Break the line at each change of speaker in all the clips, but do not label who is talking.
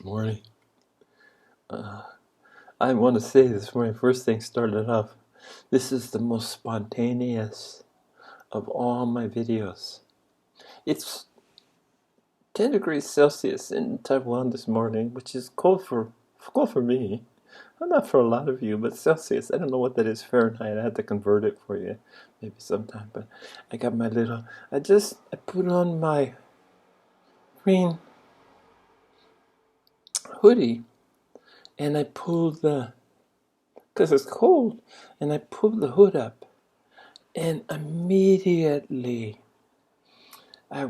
Morning. I want to say this when I first thing started off. This is the most spontaneous of all my videos. It's 10 degrees Celsius in Taiwan this morning, which is cold for me. Not for a lot of you, but Celsius. I don't know what that is Fahrenheit. I had to convert it for you, maybe sometime. But I got my little. I put on my green hoodie, and I pulled because it's cold, and I pulled the hood up, and immediately I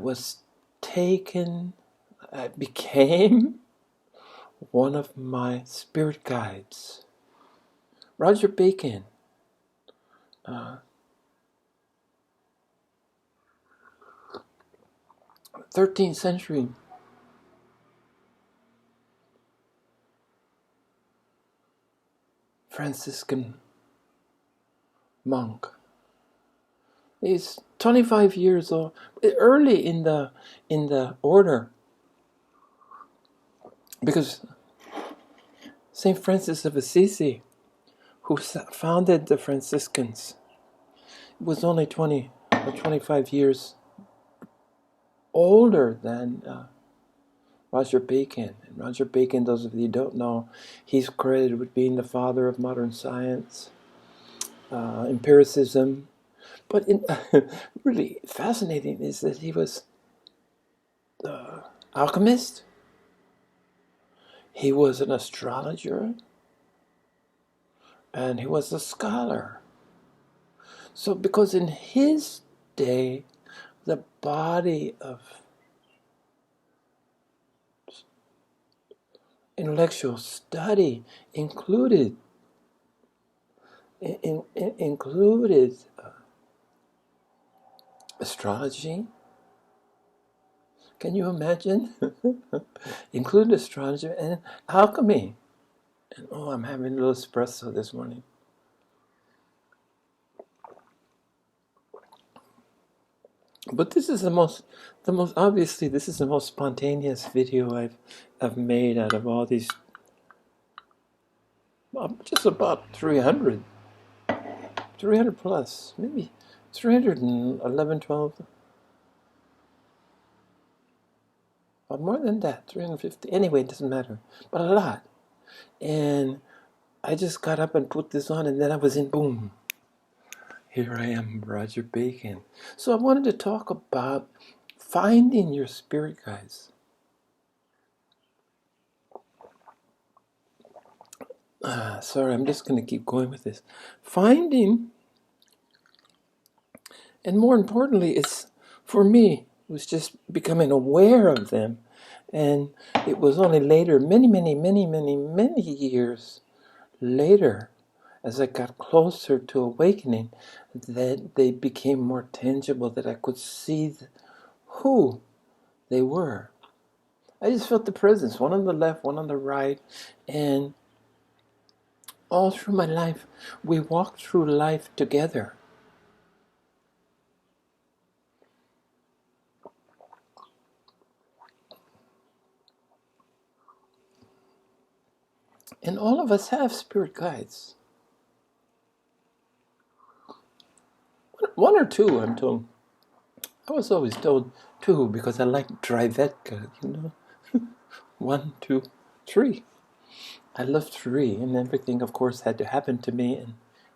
became one of my spirit guides. Roger Bacon, 13th century Franciscan monk. He's 25 years old, early in the order, because Saint Francis of Assisi, who founded the Franciscans, was only 20 or 25 years older than Roger Bacon. And Roger Bacon, those of you who don't know, he's credited with being the father of modern science, empiricism. But really fascinating is that he was an alchemist, he was an astrologer, and he was a scholar. So because in his day, the body of intellectual study included astrology. Can you imagine? Included astrology and alchemy. And I'm having a little espresso this morning. But this is the most obviously this is the most spontaneous video I've made out of all these. Just about 300 plus, maybe 311, 12. Or more than that, 350. Anyway, it doesn't matter, but a lot. And I just got up and put this on, and then I was in, boom. Here I am, Roger Bacon. So I wanted to talk about finding your spirit guides. Sorry, I'm just going to keep going with this. Finding, and more importantly, it's, for me, it was just becoming aware of them. And it was only later, many years later, as I got closer to awakening, that they became more tangible, that I could see who they were. I just felt the presence, one on the left, one on the right, and all through my life, we walked through life together. And all of us have spirit guides. One or two, I'm told. I was always told two because I like Drivetka, 1, 2, 3. I love 3, and everything, of course, had to happen to me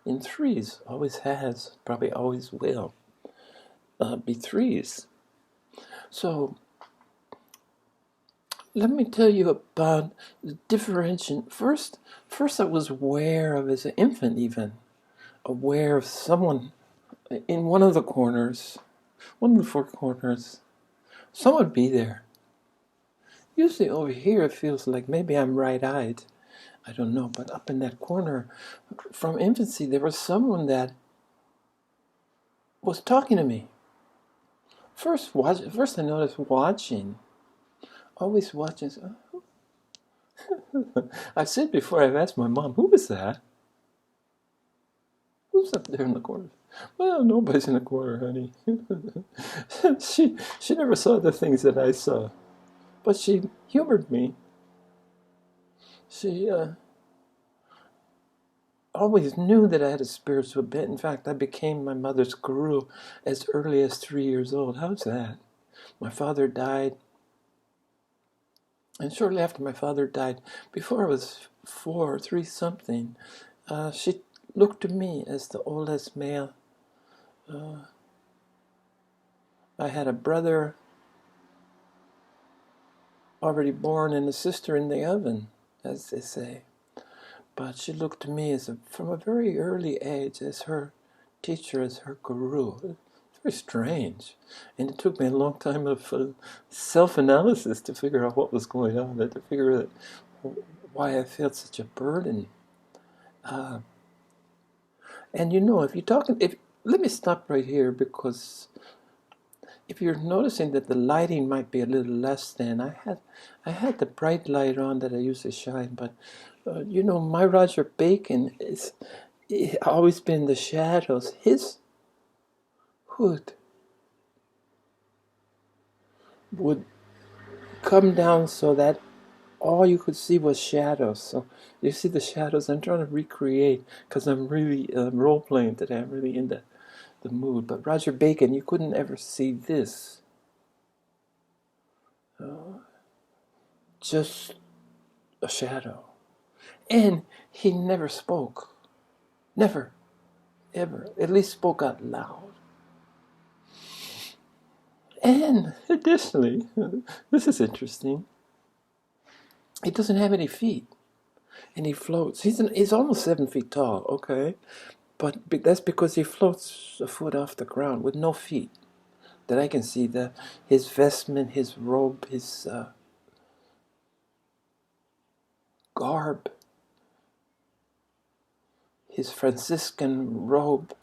in threes. Always has, probably always will be threes. So let me tell you about the differentiation. First I was aware of, as an infant even, aware of someone in one of the corners, one of the 4 corners. Someone would be there. Usually over here it feels like maybe I'm right-eyed. I don't know, but up in that corner, from infancy, there was someone that was talking to me. First I noticed watching. Always watching. I've said before, I've asked my mom, who was that? Who's up there in the corner? Well, nobody's in the corner, honey. She never saw the things that I saw. But she humored me. She always knew that I had a spiritual bent. In fact, I became my mother's guru as early as 3 years old. How's that? My father died, and shortly after my father died, before I was 4, 3 something, she looked to me as the oldest male. I had a brother already born and a sister in the oven, as they say. But she looked to me from a very early age as her teacher, as her guru. It's very strange. And it took me a long time of self-analysis to figure out what was going on, to figure out why I felt such a burden. And if you're talking, let me stop right here, because if you're noticing that the lighting might be a little less than, I had the bright light on that I usually shine, but my Roger Bacon is always been in the shadows. His hood would come down so that all you could see was shadows. So you see the shadows. I'm trying to recreate, because I'm really role-playing today. I'm really in the mood. But Roger Bacon, you couldn't ever see this. Just a shadow. And he never spoke. Never. Ever. At least spoke out loud. And additionally, this is interesting, he doesn't have any feet. And he floats. He's almost 7 feet tall, okay? But that's because he floats a foot off the ground with no feet. That I can see his vestment, his robe, his garb, his Franciscan robe.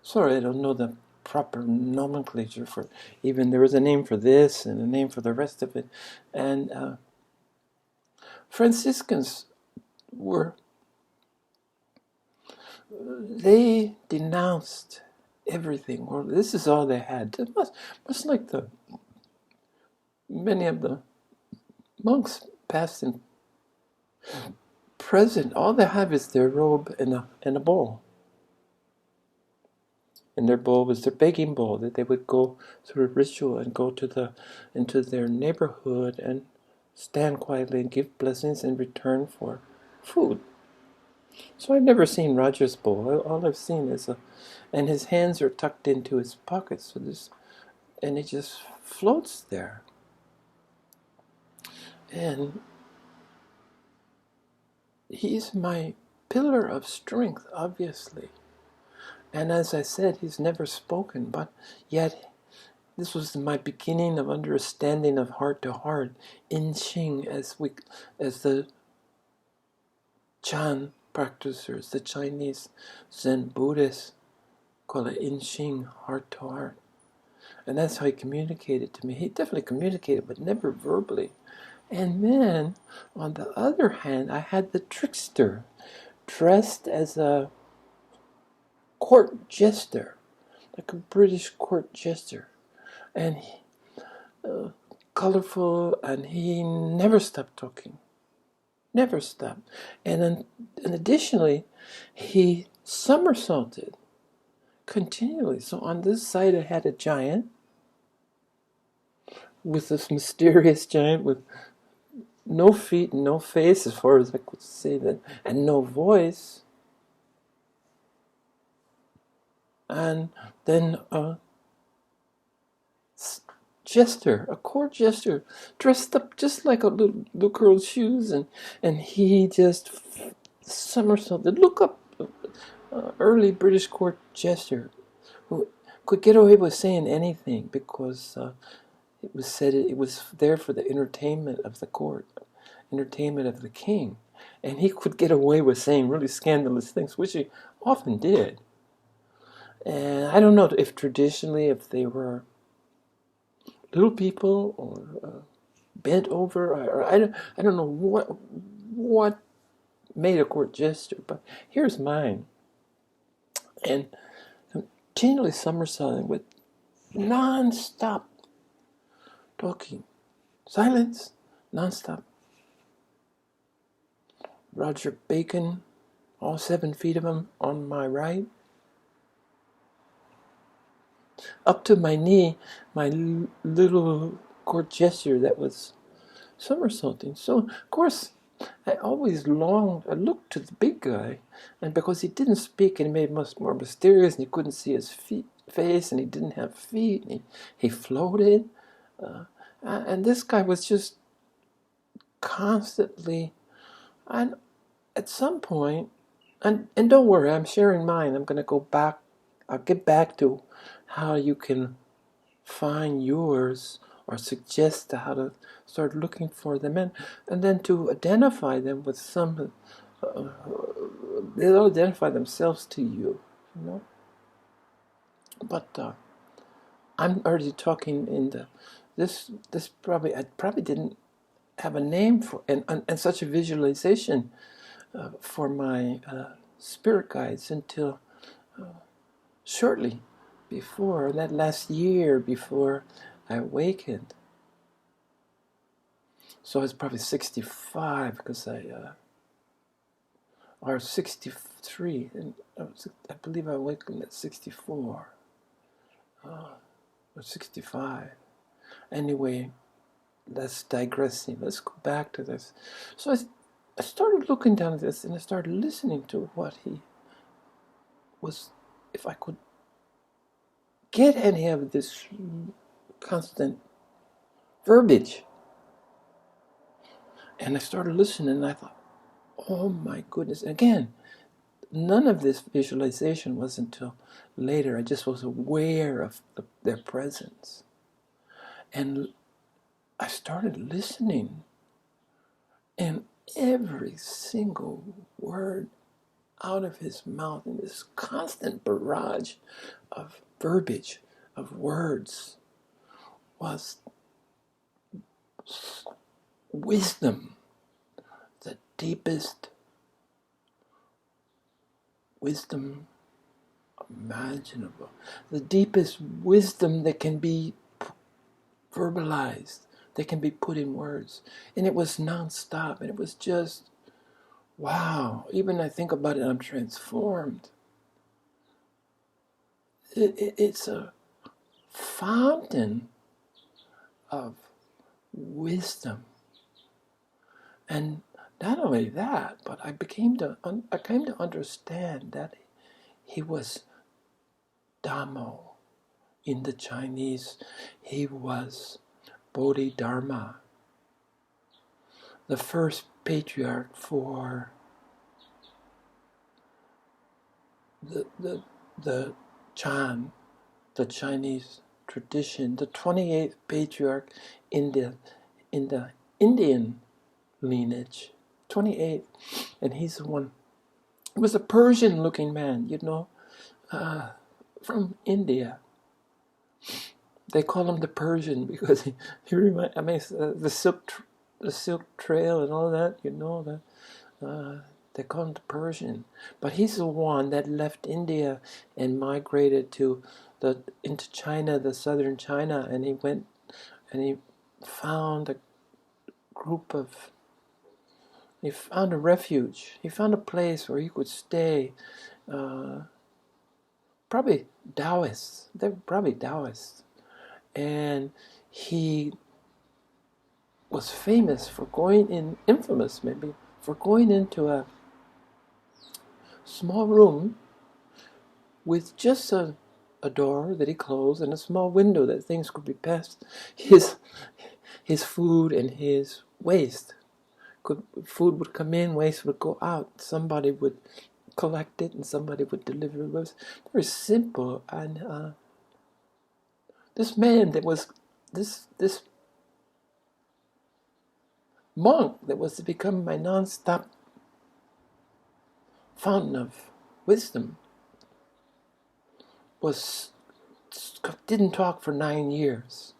Sorry, I don't know the proper nomenclature for even. There was a name for this and a name for the rest of it. And Franciscans they denounced everything. Well, this is all they had. Much like many of the monks, past and present, all they have is their robe and a bowl. And their bowl was their begging bowl, that they would go through a ritual and go into their neighborhood and stand quietly and give blessings in return for food. So I've never seen Roger's bowl. All I've seen is and his hands are tucked into his pockets, and he just floats there. And he's my pillar of strength, obviously. And as I said, he's never spoken, but yet this was my beginning of understanding of heart to heart, in Qing, as the Chan practitioners, the Chinese Zen Buddhists call it in Qing, heart to heart. And that's how he communicated to me. He definitely communicated, but never verbally. And then, on the other hand, I had the trickster, dressed as a court jester, like a British court jester, and colorful, and he never stopped talking, never stopped. And additionally, he somersaulted continually. So on this side, I had a giant, with this mysterious giant with no feet, no face, as far as I could see that, and no voice. And then a jester, a court jester, dressed up just like a little girl's shoes, and he just somersaulted. Look up early British court jester who could get away with saying anything, because it was said it was there for the entertainment of the court, entertainment of the king, and he could get away with saying really scandalous things, which he often did. And I don't know if traditionally, if they were little people or bent over, or I don't know what made a court jester, but here's mine. And continually somersaulting with non-stop talking, Silence, non-stop. Roger Bacon, all 7 feet of him on my right. Up to my knee, my little court gesture that was somersaulting. So, of course, I always longed, I looked to the big guy, and because he didn't speak and he made it much more mysterious, and you couldn't see his face, and he didn't have feet, and he floated, and this guy was just constantly, and at some point, and don't worry, I'm sharing mine, I'm going to go back, I'll get back to how you can find yours or suggest how to start looking for them, and then to identify them with some, they'll identify themselves to you, you know. But I'm already talking in the this probably I probably didn't have a name for and such a visualization for my spirit guides until shortly before that last year before I awakened. So I was probably 65 because or 63, and I believe I awakened at 64 or 65. Anyway, that's digressing. Let's go back to this. So I started looking down at this and I started listening to what he was, if I could get any of this constant verbiage. And I started listening and I thought, oh my goodness. Again, none of this visualization was until later. I just was aware of their presence. And I started listening, and every single word out of his mouth in this constant barrage of verbiage, of words, was wisdom, the deepest wisdom imaginable, the deepest wisdom that can be verbalized, that can be put in words. And it was non-stop, and it was just, wow. Even I think about it, I'm transformed. It's a fountain of wisdom. And not only that, but I came to understand that he was Dhammo. In the Chinese, he was Bodhidharma, the first patriarch for the Chan, the Chinese tradition, the 28th patriarch in the Indian lineage, 28th, and he's the one. He was a Persian-looking man, you know, from India. They call him the Persian because he the Silk Trail and all that, you know that. They call him the Persian, but he's the one that left India and migrated into China, the southern China, and he went and he found a group of. He found a refuge. He found a place where he could stay. Probably Taoists. They were probably Taoists. And he was famous for infamous maybe, for going into a small room with just a door that he closed and a small window that things could be passed. His food and his waste. Food would come in, waste would go out. Somebody would collect it and somebody would deliver it. It was very simple. And this man that was this monk that was to become my non-stop fountain of wisdom didn't talk for 9 years.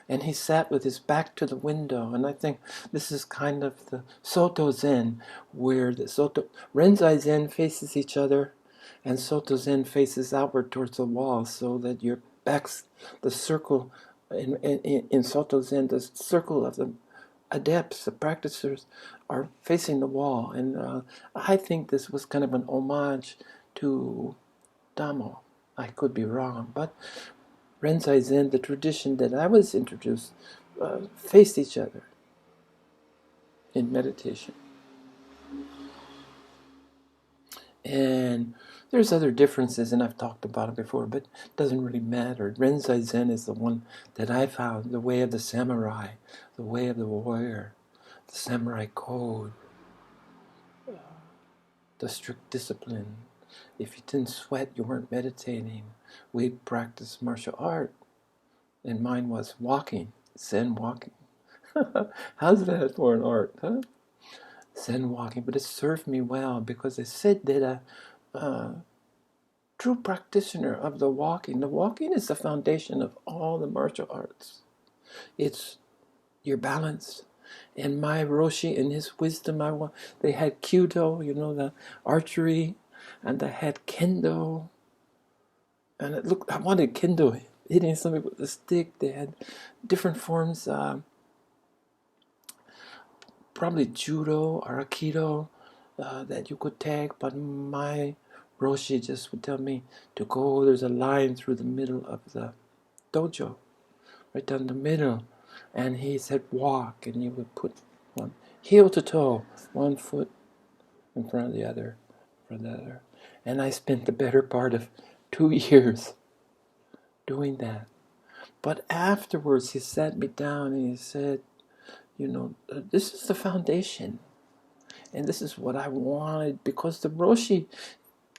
And he sat with his back to the window. And I think this is kind of the Soto Zen, where the Renzai Zen faces each other, and Soto Zen faces outward towards the wall, so that your back's the circle In Soto Zen, the circle of the adepts, the practitioners, are facing the wall. And I think this was kind of an homage to Damo. I could be wrong, but Renzai Zen, the tradition that I was introduced, faced each other in meditation. And there's other differences, and I've talked about it before, but it doesn't really matter. Renzai Zen is the one that I found, the way of the samurai, the way of the warrior, the samurai code, the strict discipline. If you didn't sweat, you weren't meditating. We practiced martial art, and mine was walking, Zen walking. How's that for an art, huh? Zen walking, but it served me well because it said that true practitioner of the walking is the foundation of all the martial arts. It's your balance. And my Roshi, in his wisdom, they had Kyudo, the archery, and they had Kendo. And I wanted Kendo, hitting somebody with a stick. They had different forms, probably Judo or Aikido, that you could take, but my Roshi just would tell me to go. There's a line through the middle of the dojo, right down the middle, and he said walk, and you would put one heel to toe, one foot in front of the other, and I spent the better part of 2 years doing that. But afterwards, he sat me down and he said, this is the foundation. And this is what I wanted, because the Roshi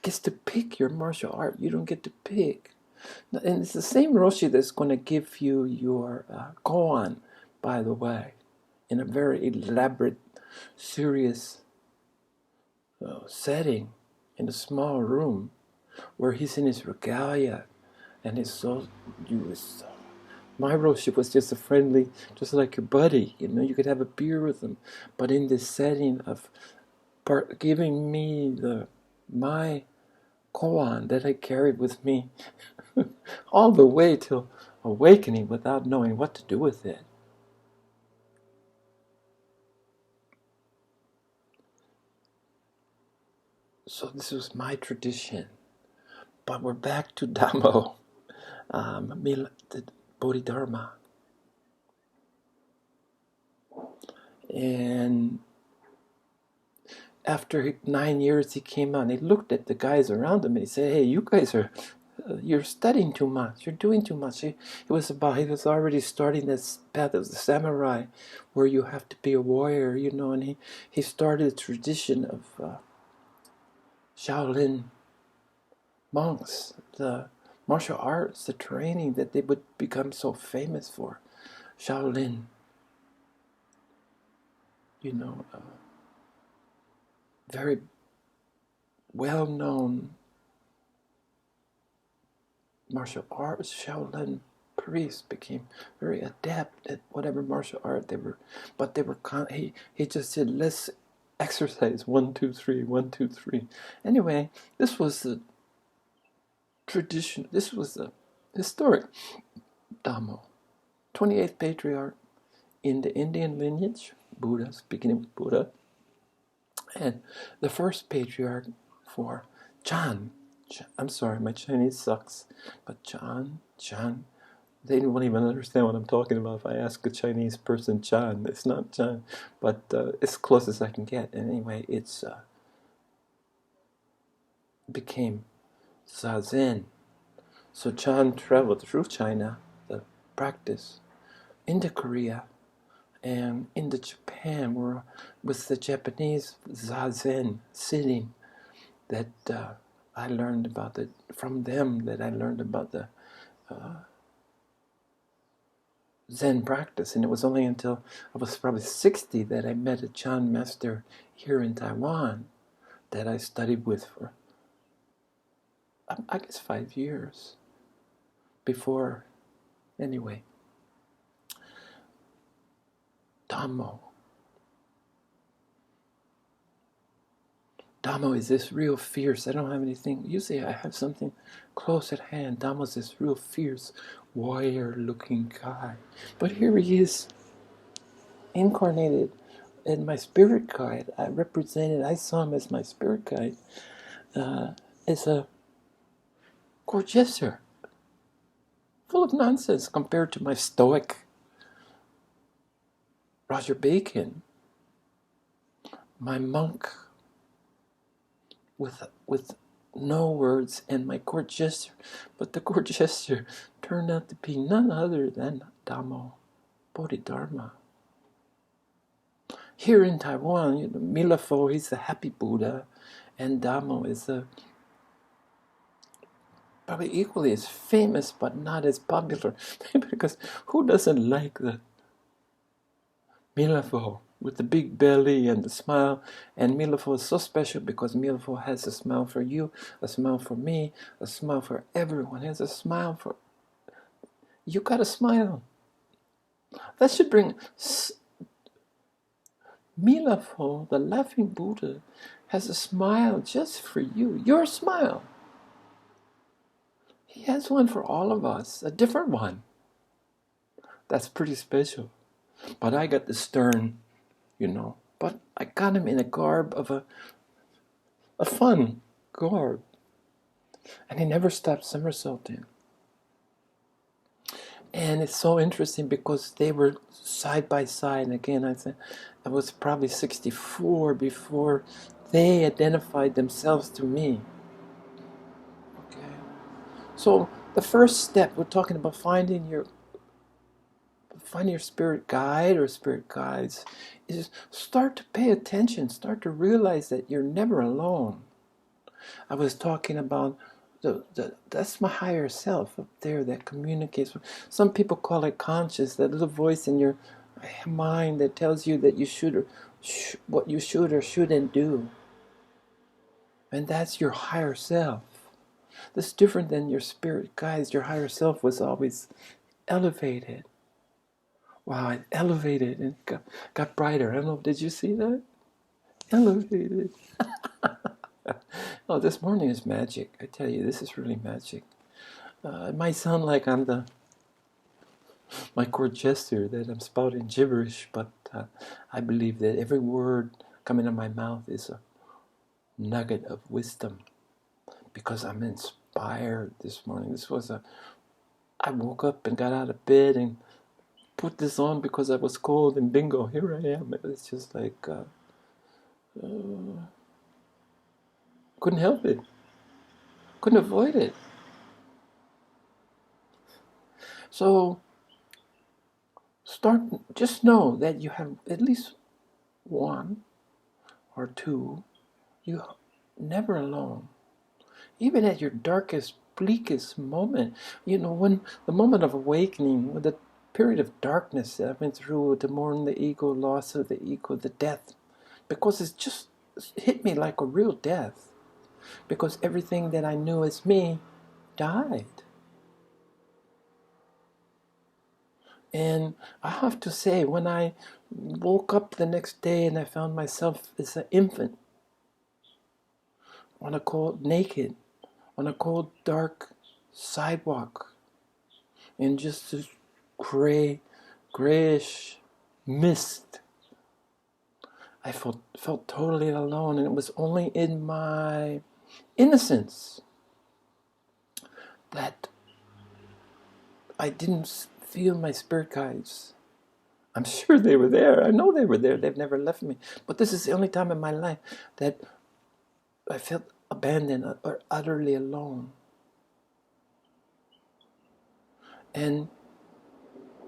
gets to pick your martial art. You don't get to pick. And it's the same Roshi that's going to give you your koan, by the way, in a very elaborate, serious setting, in a small room, where he's in his regalia, and he's so... My Roshi was just a friendly, just like your buddy. You could have a beer with him. But in this setting of giving me my koan that I carried with me all the way till awakening without knowing what to do with it. So this was my tradition. But we're back to Dhammo, the Bodhidharma. And after 9 years, he came out and he looked at the guys around him and he said, hey, you guys you're studying too much. You're doing too much. He was already starting this path of the samurai, where you have to be a warrior, and he started a tradition of Shaolin monks, the martial arts, the training that they would become so famous for. Shaolin, very well-known martial arts. Shaolin priests became very adept at whatever martial art they were, but they were he just said, let's exercise 1, 2, 3, 1, 2, 3. Anyway, this was the tradition. This was the historic Dhammo, 28th patriarch in the Indian lineage, Buddha, speaking of Buddha, and the first patriarch for Chan. I'm sorry, my Chinese sucks, but Chan, they won't even understand what I'm talking about if I ask a Chinese person Chan. It's not Chan, but it's close as I can get. And anyway, it's became Zazen. So Chan traveled through China, the practice, into Korea, and into Japan, where with the Japanese Zazen sitting, that I learned about from them, that I learned about the Zen practice. And it was only until I was probably 60 that I met a Chan master here in Taiwan that I studied with for, I guess, 5 years before. Anyway, Dhammo. Dhammo is this real fierce. I don't have anything. Usually I have something close at hand. Dhammo is this real fierce warrior-looking guy. But here he is, incarnated in my spirit guide. I saw him as my spirit guide, as a courtier, full of nonsense compared to my stoic Roger Bacon, my monk with no words, and my court jester. But the court jester turned out to be none other than Dhammo Bodhidharma. Here in Taiwan, Milafo, he's the happy Buddha, and Dhammo is probably equally as famous but not as popular. Because who doesn't like the Milafo with the big belly and the smile? And Milafo is so special because Milafo has a smile for you, a smile for me, a smile for everyone. He has a smile for... You gotta smile. That should bring... Milafo, the laughing Buddha, has a smile just for you. Your smile. He has one for all of us, a different one. That's pretty special. But I got the stern, But I got him in a garb of a fun garb. And he never stopped somersaulting. And it's so interesting because they were side by side. And again, I was probably 64 before they identified themselves to me. Okay. So the first step, we're talking about finding your spirit guide or spirit guides, is start to pay attention, start to realize that you're never alone. I was talking about that's my higher self up there that communicates. Some people call it conscious, that little voice in your mind that tells you that you what you should or shouldn't do. And that's your higher self. That's different than your spirit guides. Your higher self was always elevated. Wow, it elevated and got brighter. I don't know, did you see that? Elevated. Oh, this morning is magic. I tell you, this is really magic. It might sound like I'm my court jester, that I'm spouting gibberish, but I believe that every word coming out of my mouth is a nugget of wisdom, because I'm inspired this morning. I woke up and got out of bed and put this on because I was cold, and bingo, here I am. It was just like, couldn't help it. Couldn't avoid it. So, just know that you have at least one or two. You're never alone. Even at your darkest, bleakest moment, when the moment of awakening, when the period of darkness that I went through to mourn the ego, loss of the ego, the death, because it just hit me like a real death. Because everything that I knew as me died. And I have to say, when I woke up the next day and I found myself as an infant on a cold, naked, on a cold, dark sidewalk, in just this grayish mist, I felt totally alone, and it was only in my innocence that I didn't feel my spirit guides. I'm sure they were there. I know they were there. They've never left me. But this is the only time in my life that I felt abandoned or utterly alone. And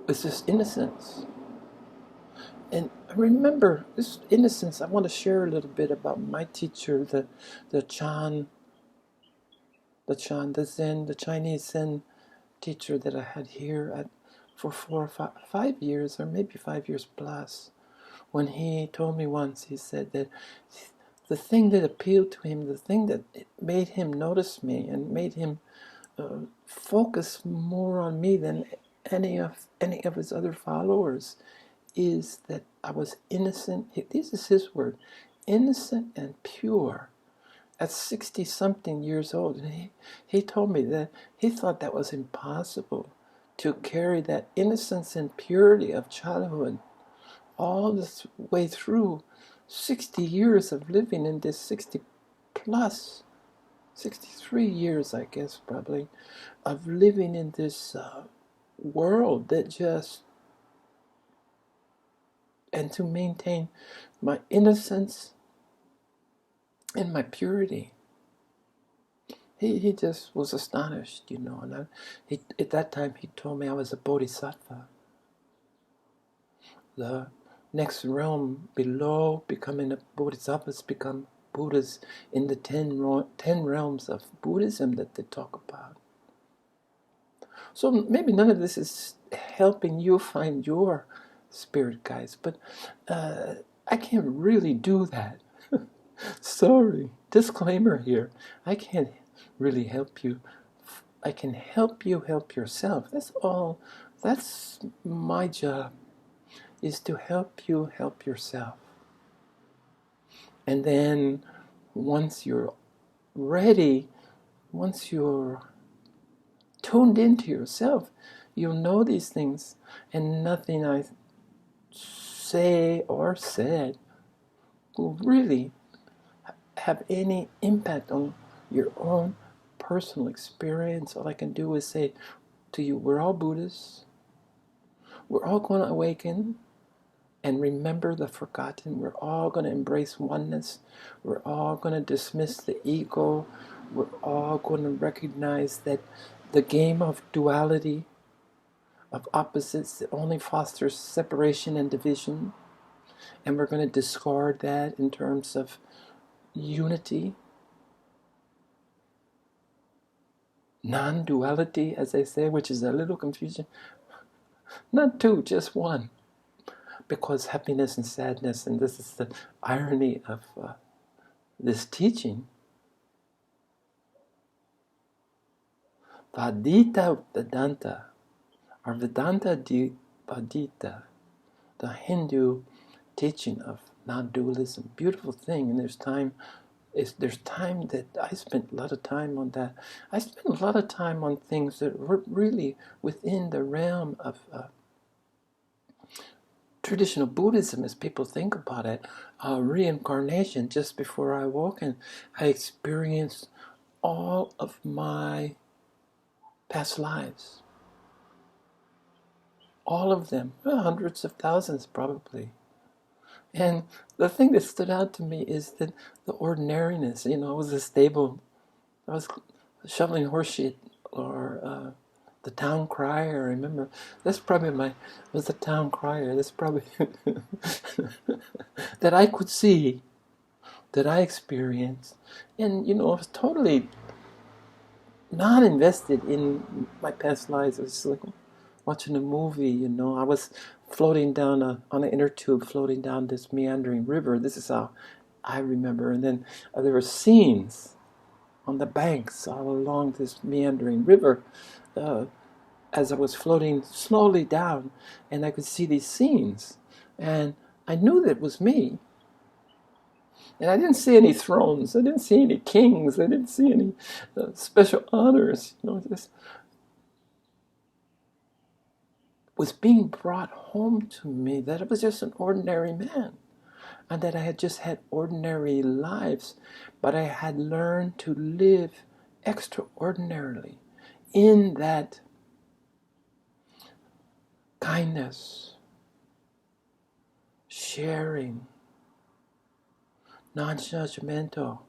it's this innocence. And I remember this innocence. I want to share a little bit about my teacher, the Zen, the Chinese Zen teacher that I had here for 4 or 5 years, or maybe 5 years plus. When he told me once, he said that the thing that appealed to him, the thing that made him notice me and made him focus more on me than any of his other followers, is that I was innocent. This is his word, innocent and pure. At 60-something years old, and he told me that he thought that was impossible to carry that innocence and purity of childhood all this way through 60 years of living in this 60 plus, 63 years, I guess, probably, of living in this world that just, and to maintain my innocence and my purity. He just was astonished, you know. And at that time, he told me I was a bodhisattva. The next realm below becoming a bodhisattva's become Buddhas in the 10 realms of Buddhism that they talk about. So maybe none of this is helping you find your spirit guides, but I can't really do that. Sorry, disclaimer here. I can't really help you. I can help you help yourself. That's all. That's my job, is to help you help yourself. And then once you're ready, once you're tuned into yourself, you'll know these things, and nothing I say or said will really have any impact on your own personal experience. All I can do is say to you, we're all Buddhists. We're all going to awaken and remember the forgotten. We're all going to embrace oneness. We're all going to dismiss the ego. We're all going to recognize that the game of duality, of opposites, that only fosters separation and division. And we're going to discard that in terms of unity, non-duality, as they say, which is a little confusion. Not two, just one. Because happiness and sadness, and this is the irony of this teaching, Vadita Vedanta, or Vedanta Vadita, the Hindu teaching of non-dualism, beautiful thing. And there's time that I spent a lot of time on that. I spent a lot of time on things that were really within the realm of traditional Buddhism, as people think about it. Reincarnation. Just before I woke, and I experienced all of my past lives. All of them. Hundreds of thousands probably. And the thing that stood out to me is that the ordinariness. You know, I was I was shoveling horse shit, or the town crier. I remember that's probably was the town crier. That's probably that I could see, that I experienced, and you know, I was totally not invested in my past lives. It was like watching a movie. You know, I was floating down on an inner tube, floating down this meandering river. This is how I remember. And then there were scenes on the banks all along this meandering river as I was floating slowly down, and I could see these scenes. And I knew that it was me. And I didn't see any thrones. I didn't see any kings. I didn't see any special honors. You know, just was being brought home to me that I was just an ordinary man, and that I had just had ordinary lives, but I had learned to live extraordinarily in that kindness, sharing, non-judgmental,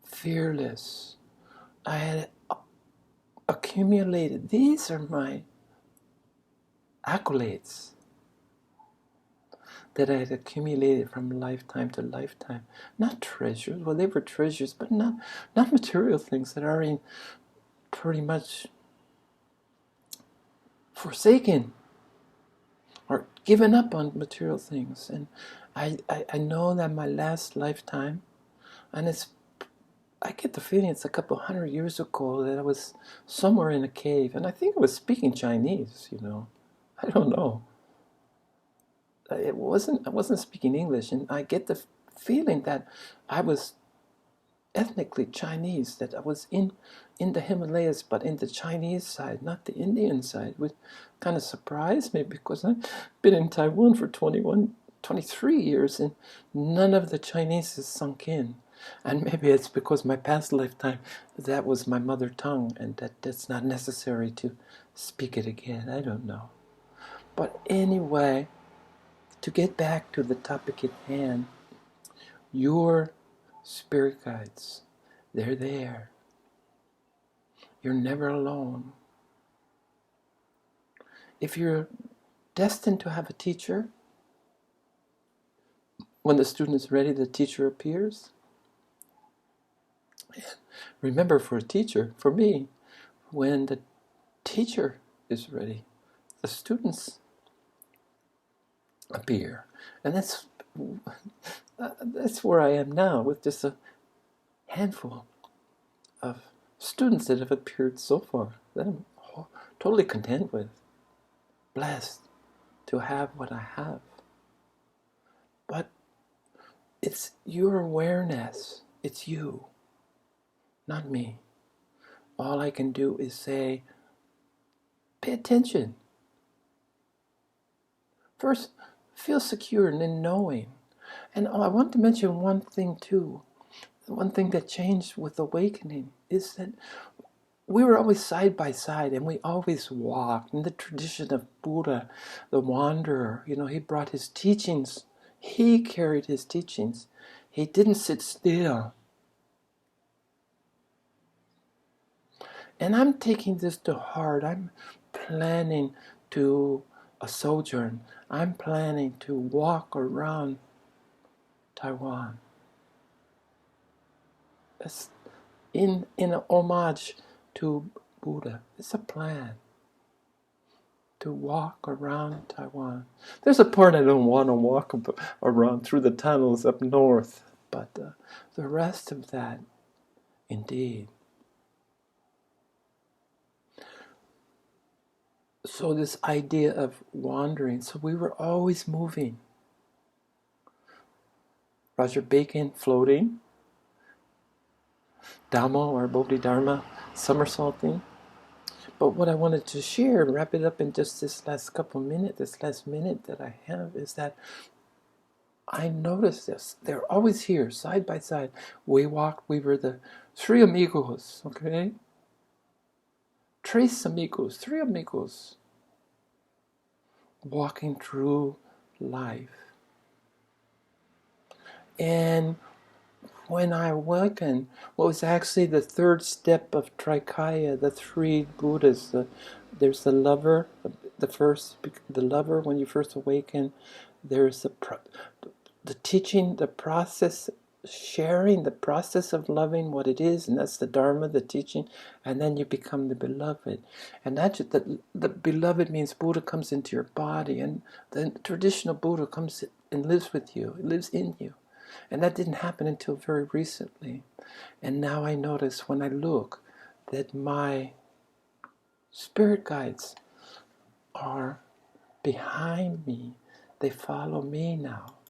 fearless. I had accumulated. These are my accolades that I had accumulated from lifetime to lifetime. Not treasures. Well, they were treasures, but not material things that are in pretty much forsaken or given up on material things. And I know that my last lifetime, and I get the feeling it's a couple hundred years ago, that I was somewhere in a cave, and I think I was speaking Chinese, you know. I don't know. I wasn't speaking English, and I get the feeling that I was ethnically Chinese, that I was in the Himalayas, but in the Chinese side, not the Indian side, which kind of surprised me because I've been in Taiwan for 23 years and none of the Chinese has sunk in. And maybe it's because my past lifetime, that was my mother tongue, and that's not necessary to speak it again. I don't know. But anyway, to get back to the topic at hand, your spirit guides, they're there. You're never alone. If you're destined to have a teacher, when the student is ready, the teacher appears. Remember, for a teacher, for me, when the teacher is ready, the students appear. And that's where I am now, with just a handful of students that have appeared so far that I'm totally content with, blessed to have what I have. But it's your awareness, it's you, not me. All I can do is say, pay attention. First, feel secure in knowing. And I want to mention one thing too. One thing that changed with awakening is that we were always side by side and we always walked. In the tradition of Buddha, the wanderer, he brought his teachings. He carried his teachings. He didn't sit still. And I'm taking this to heart. I'm planning to a sojourn. I'm planning to walk around Taiwan. It's in an homage to Buddha. It's a plan to walk around Taiwan. There's a part I don't want to walk around through the tunnels up north, but the rest of that, indeed. So this idea of wandering, so we were always moving. Roger Bacon floating, Dhammo or Bodhidharma somersaulting. But what I wanted to share, wrap it up in just this last minute that I have, is that I noticed this. They're always here, side by side. We were the three amigos, okay? Tres amigos, three amigos, walking through life. And when I awakened, what was actually the third step of Trikaya, the three Buddhas, there's the lover, the lover when you first awaken. There's the teaching, the process, sharing the process of loving what it is, and that's the Dharma, the teaching, and then you become the beloved. And that's the beloved means Buddha comes into your body, and the traditional Buddha comes and lives with you, it lives in you. And that didn't happen until very recently. And now I notice when I look that my spirit guides are behind me. They follow me now.